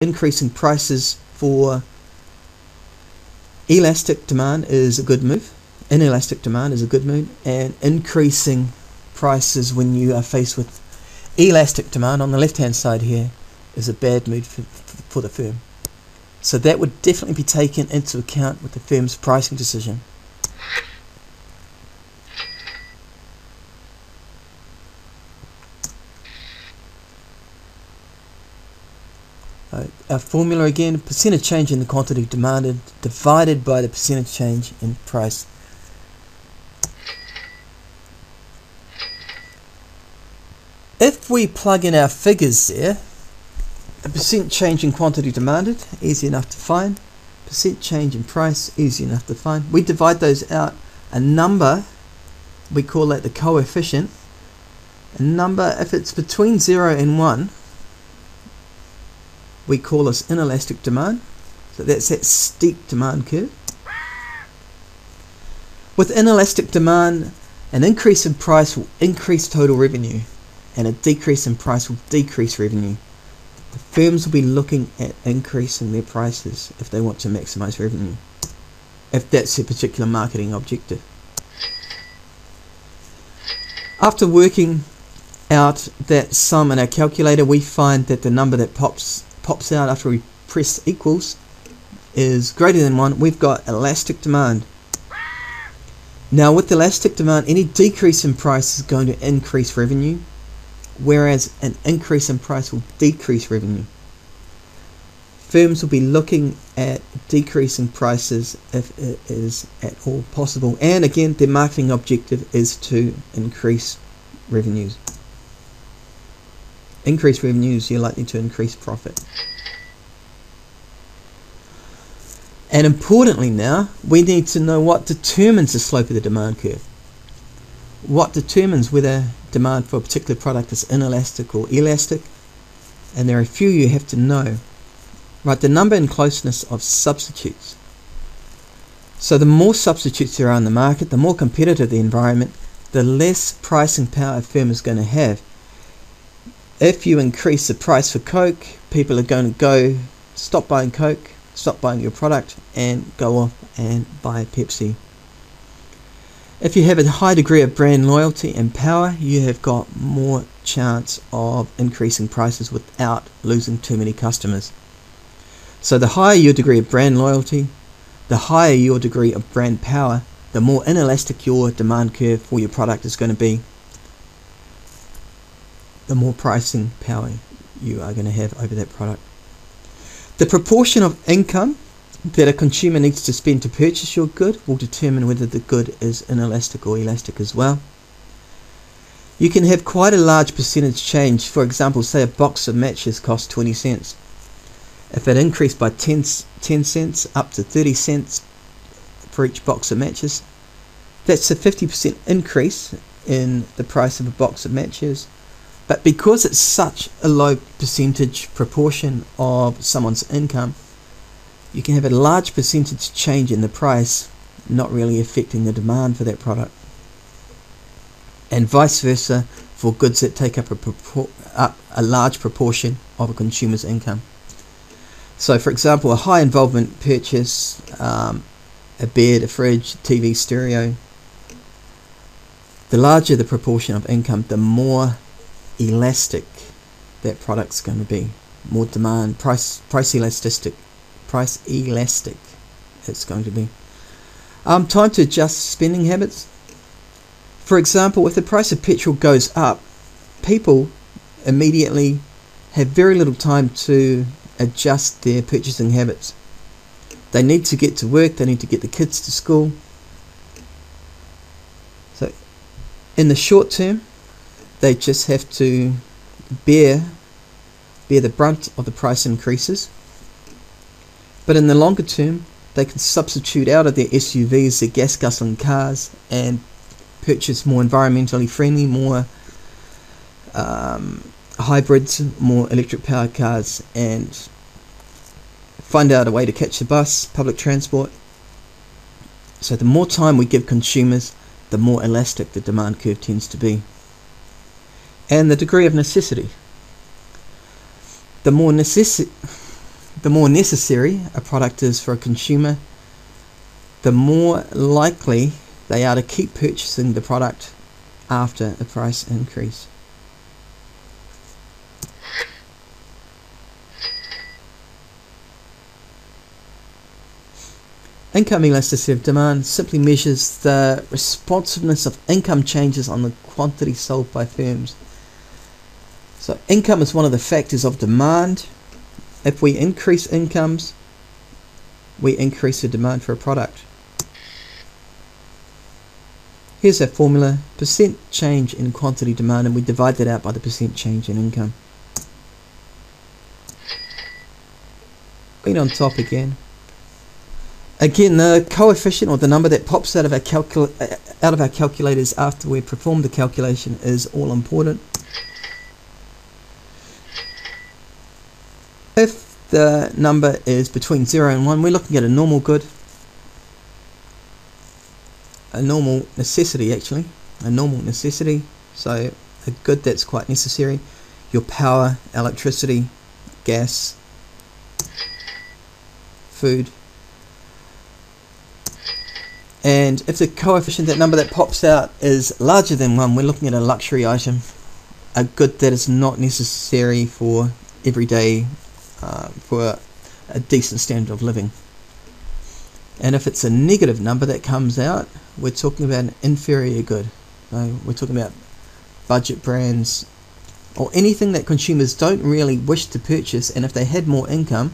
increasing prices for elastic demand is a good move. Inelastic demand is a good move, and increasing prices when you are faced with elastic demand on the left hand side here is a bad move for the firm. So that would definitely be taken into account with the firm's pricing decision. Our formula again, percentage change in the quantity demanded divided by the percentage change in price. If we plug in our figures there, the percent change in quantity demanded, easy enough to find. Percent change in price, easy enough to find. We divide those out. A number, we call that the coefficient. A number, if it's between 0 and 1, we call this inelastic demand. So that's that steep demand curve. With inelastic demand, an increase in price will increase total revenue, and a decrease in price will decrease revenue. The firms will be looking at increasing their prices if they want to maximize revenue, if that's their particular marketing objective. After working out that sum in our calculator, we find that the number that pops out after we press equals is greater than 1. We've got elastic demand. Now with elastic demand, any decrease in price is going to increase revenue, whereas an increase in price will decrease revenue. Firms will be looking at decreasing prices if it is at all possible, and again their marketing objective is to increase revenues. Increase revenues, you're likely to increase profit. And importantly now, we need to know what determines the slope of the demand curve. What determines whether demand for a particular product is inelastic or elastic, and there are a few you have to know. Right, the number and closeness of substitutes. So the more substitutes there are in the market, the more competitive the environment, the less pricing power a firm is going to have. If you increase the price for Coke, people are going to stop buying Coke, stop buying your product, and go off and buy Pepsi. If you have a high degree of brand loyalty and power, you have got more chance of increasing prices without losing too many customers. So the higher your degree of brand loyalty, the higher your degree of brand power, the more inelastic your demand curve for your product is going to be, the more pricing power you are going to have over that product. The proportion of income that a consumer needs to spend to purchase your good will determine whether the good is inelastic or elastic as well. You can have quite a large percentage change. For example, say a box of matches costs 20 cents. If it increased by 10 cents up to 30 cents for each box of matches, that's a 50% increase in the price of a box of matches. But because it's such a low percentage proportion of someone's income, you can have a large percentage change in the price, not really affecting the demand for that product. And vice versa for goods that take up a large proportion of a consumer's income. So for example, a high involvement purchase, a bed, a fridge, TV, stereo, the larger the proportion of income, the more elastic that product's going to be. More demand, price elastic it's going to be. Time to adjust spending habits. For example, if the price of petrol goes up, people immediately have very little time to adjust their purchasing habits. They need to get to work, they need to get the kids to school. So in the short term, they just have to bear the brunt of the price increases. But in the longer term, they can substitute out of their SUVs, their gas guzzling cars, and purchase more environmentally friendly, more hybrids, more electric powered cars, and find out a way to catch the bus, public transport. So the more time we give consumers, the more elastic the demand curve tends to be. And the degree of necessity. The more the more necessary a product is for a consumer, the more likely they are to keep purchasing the product after a price increase. Income elasticity of demand simply measures the responsiveness of income changes on the quantity sold by firms. So income is one of the factors of demand. If we increase incomes, we increase the demand for a product. Here's our formula, percent change in quantity demand, and we divide that out by the percent change in income. Been on top again. Again, the coefficient, or the number that pops out of our calculators after we've performed the calculation, is all important. If the number is between 0 and 1, we're looking at a normal good, a normal necessity actually, a normal necessity, so a good that's quite necessary. Your power, electricity, gas, food. And if the coefficient, that number that pops out, is larger than 1, we're looking at a luxury item, a good that is not necessary for everyday, for a decent standard of living. And if it's a negative number that comes out, we're talking about an inferior good. So we're talking about budget brands, or anything that consumers don't really wish to purchase, and if they had more income,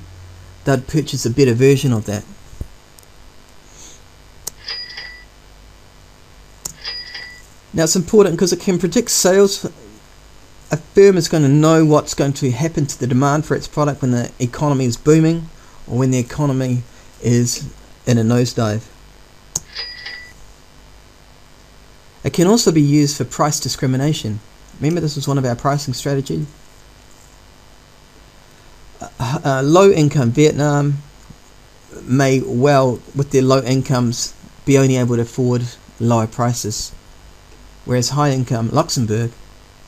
they'd purchase a better version of that. Now it's important because it can predict sales. A firm is going to know what's going to happen to the demand for its product when the economy is booming or when the economy is in a nosedive. It can also be used for price discrimination. Remember, this was one of our pricing strategies. Low income Vietnam may well, with their low incomes, be only able to afford lower prices, whereas high income Luxembourg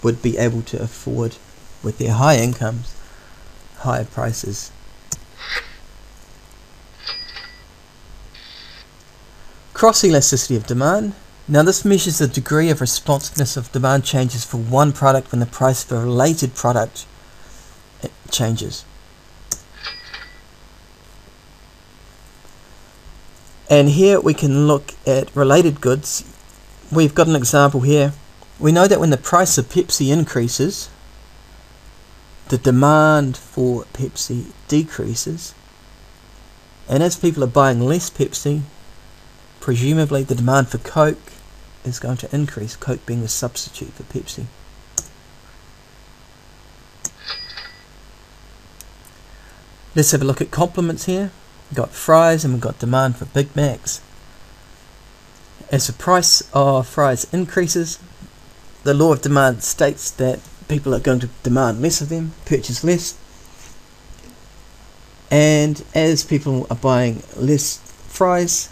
would be able to afford, with their high incomes, higher prices. Cross elasticity of demand. Now this measures the degree of responsiveness of demand changes for one product when the price of a related product changes. And here we can look at related goods. We've got an example here. We know that when the price of Pepsi increases, the demand for Pepsi decreases. And as people are buying less Pepsi, presumably the demand for Coke is going to increase, Coke being a substitute for Pepsi. Let's have a look at complements here. We've got fries and we've got demand for Big Macs. As the price of fries increases, the law of demand states that people are going to demand less of them, purchase less. And as people are buying less fries,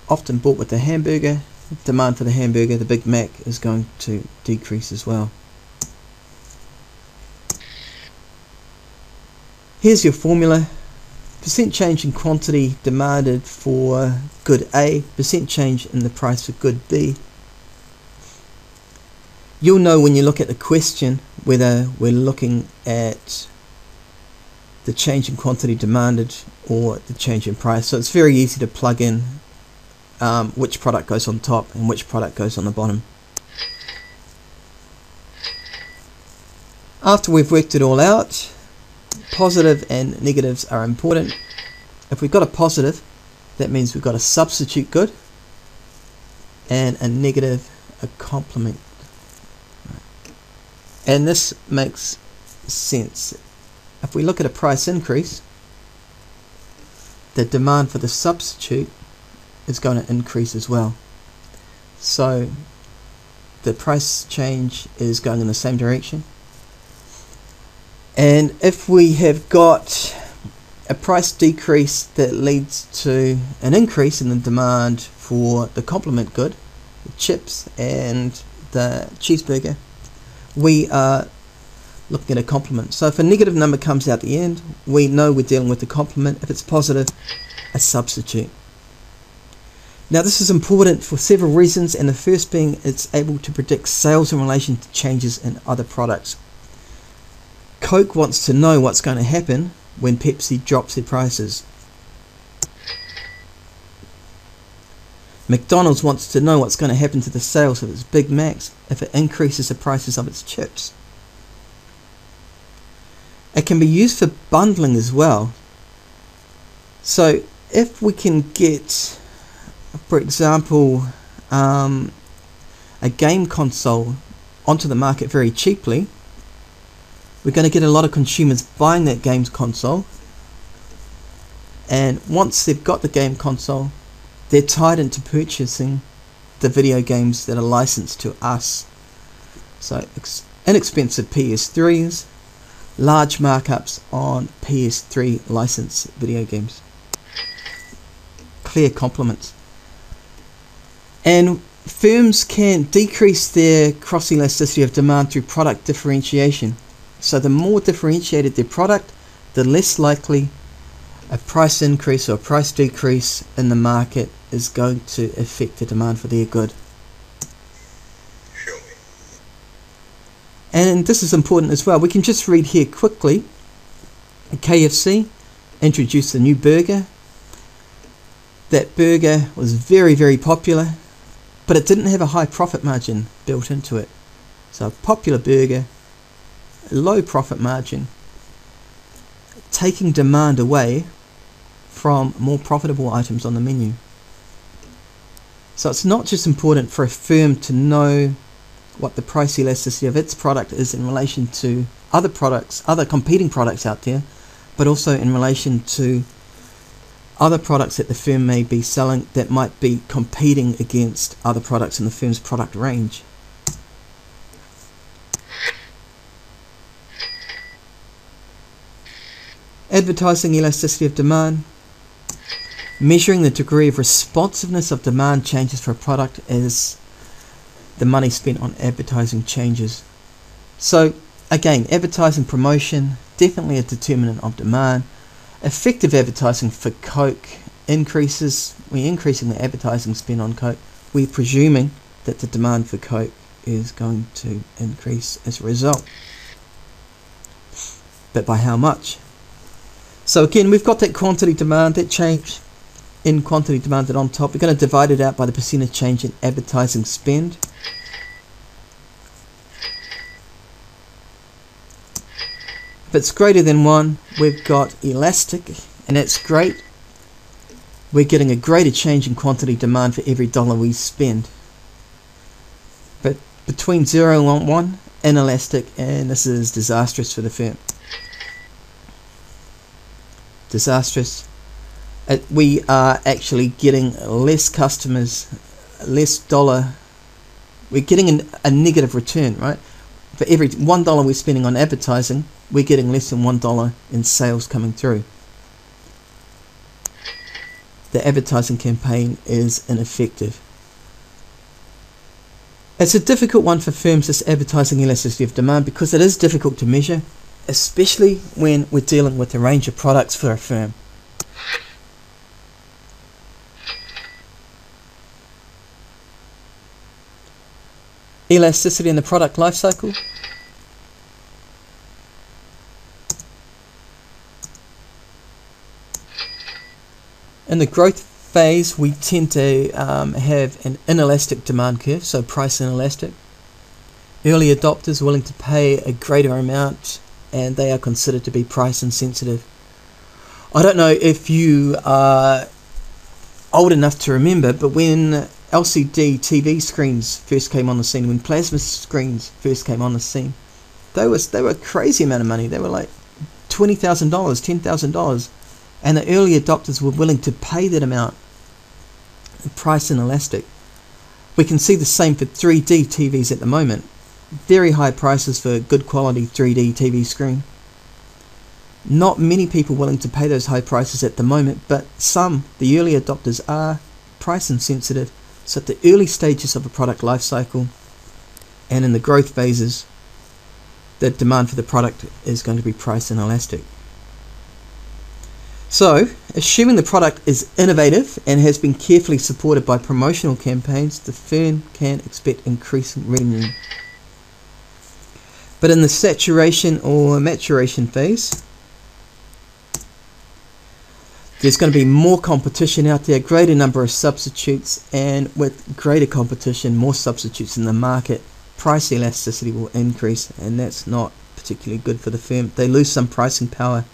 often bought with the hamburger, demand for the hamburger, the Big Mac, is going to decrease as well. Here's your formula. Percent change in quantity demanded for good A, percent change in the price for good B. You'll know when you look at the question whether we're looking at the change in quantity demanded or the change in price. So it's very easy to plug in which product goes on top and which product goes on the bottom. After we've worked it all out, positive and negatives are important. If we've got a positive, that means we've got a substitute good, and a negative, a complement. And this makes sense. If we look at a price increase, the demand for the substitute is going to increase as well. So the price change is going in the same direction. And if we have got a price decrease that leads to an increase in the demand for the complement good, the chips and the cheeseburger, we are looking at a complement. So if a negative number comes out the end, we know we're dealing with the complement. If it's positive, a substitute. Now this is important for several reasons, and the first being it's able to predict sales in relation to changes in other products. Coke wants to know what's going to happen when Pepsi drops their prices. McDonald's wants to know what's going to happen to the sales of its Big Macs if it increases the prices of its chips. It can be used for bundling as well. So if we can get, for example, a game console onto the market very cheaply, we're going to get a lot of consumers buying that games console, and once they've got the game console, they're tied into purchasing the video games that are licensed to us. So inexpensive PS3s, large markups on PS3 licensed video games. Clear complements. And firms can decrease their cross elasticity of demand through product differentiation. So the more differentiated their product, the less likely a price increase or a price decrease in the market is going to affect the demand for their good. Show me. And this is important as well. We can just read here quickly. KFC introduced a new burger. That burger was very, very popular, but it didn't have a high profit margin built into it. So a popular burger, low profit margin, taking demand away from more profitable items on the menu. So it's not just important for a firm to know what the price elasticity of its product is in relation to other products, other competing products out there, but also in relation to other products that the firm may be selling that might be competing against other products in the firm's product range. Advertising elasticity of demand. Measuring the degree of responsiveness of demand changes for a product as the money spent on advertising changes. So again, advertising promotion, definitely a determinant of demand. Effective advertising for Coke increases. We're increasing the advertising spend on Coke. We're presuming that the demand for Coke is going to increase as a result. But by how much? So again, we've got that quantity demand, that change in quantity demanded on top. We're going to divide it out by the percentage change in advertising spend. If it's greater than 1, we've got elastic, and that's great. We're getting a greater change in quantity demand for every dollar we spend. But between 0 and 1, inelastic, and this is disastrous for the firm. Disastrous. We are actually getting less customers, less dollar. We're getting a negative return, right? For every $1 we're spending on advertising, we're getting less than $1 in sales coming through. The advertising campaign is ineffective. It's a difficult one for firms, this advertising elasticity of demand, because it is difficult to measure, especially when we're dealing with a range of products for a firm. Elasticity in the product life cycle. In the growth phase, we tend to have an inelastic demand curve, so price inelastic. Early adopters willing to pay a greater amount, and they are considered to be price insensitive. I don't know if you are old enough to remember, but when LCD TV screens first came on the scene, when plasma screens first came on the scene, they were a crazy amount of money. They were like $20,000, $10,000, and the early adopters were willing to pay that amount. Price inelastic. We can see the same for 3D TVs at the moment. Very high prices for good quality 3D TV screen. Not many people willing to pay those high prices at the moment, but some, the early adopters, are price insensitive. So at the early stages of a product life cycle and in the growth phases, the demand for the product is going to be price inelastic. So, assuming the product is innovative and has been carefully supported by promotional campaigns, the firm can expect increasing revenue. But in the saturation or maturation phase, there's going to be more competition out there, greater number of substitutes, and with greater competition, more substitutes in the market, price elasticity will increase, and that's not particularly good for the firm. They lose some pricing power.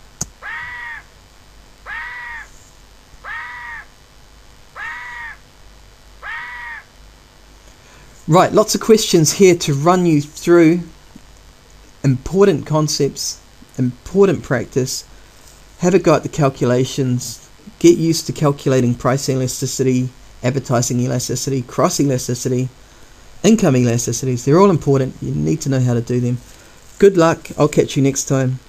Right, lots of questions here to run you through important concepts, important practice. Have a go at the calculations. Get used to calculating price elasticity, advertising elasticity, cross elasticity, income elasticities. They're all important. You need to know how to do them. Good luck. I'll catch you next time.